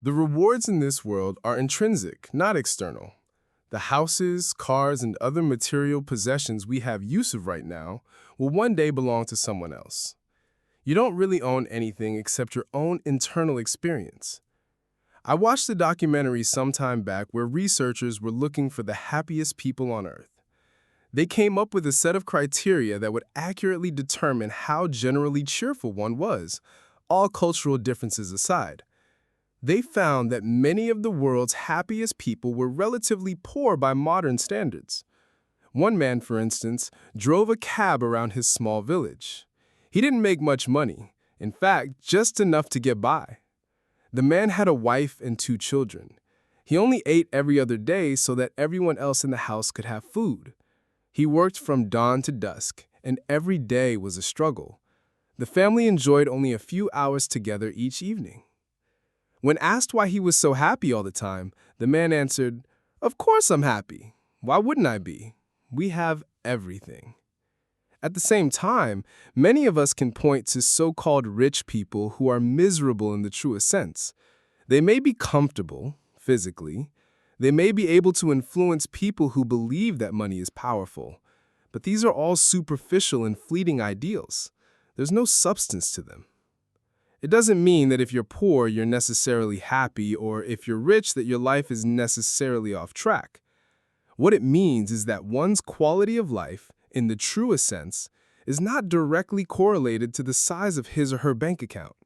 The rewards in this world are intrinsic, not external. The houses, cars, and other material possessions we have use of right now will one day belong to someone else. You don't really own anything except your own internal experience. I watched a documentary some time back where researchers were looking for the happiest people on Earth. They came up with a set of criteria that would accurately determine how generally cheerful one was, all cultural differences aside. They found that many of the world's happiest people were relatively poor by modern standards. One man, for instance, drove a cab around his small village. He didn't make much money, in fact, just enough to get by. The man had a wife and 2 children. He only ate every other day so that everyone else in the house could have food. He worked from dawn to dusk, and every day was a struggle. The family enjoyed only a few hours together each evening. When asked why he was so happy all the time, the man answered, "Of course I'm happy. Why wouldn't I be? We have everything." At the same time, many of us can point to so-called rich people who are miserable in the truest sense. They may be comfortable, physically. They may be able to influence people who believe that money is powerful. But these are all superficial and fleeting ideals. There's no substance to them. It doesn't mean that if you're poor, you're necessarily happy, or if you're rich, that your life is necessarily off track. What it means is that one's quality of life, in the truest sense, is not directly correlated to the size of his or her bank account.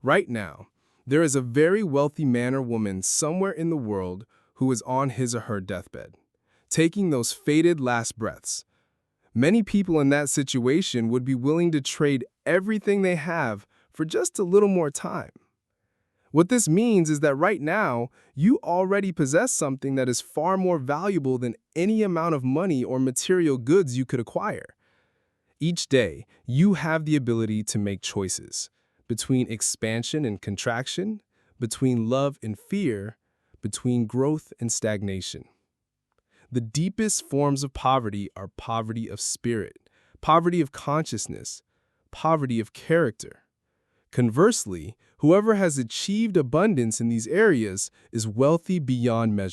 Right now, there is a very wealthy man or woman somewhere in the world who is on his or her deathbed, taking those fated last breaths. Many people in that situation would be willing to trade everything they have for just a little more time. What this means is that right now, you already possess something that is far more valuable than any amount of money or material goods you could acquire. Each day, you have the ability to make choices between expansion and contraction, between love and fear, between growth and stagnation. The deepest forms of poverty are poverty of spirit, poverty of consciousness, poverty of character. Conversely, whoever has achieved abundance in these areas is wealthy beyond measure.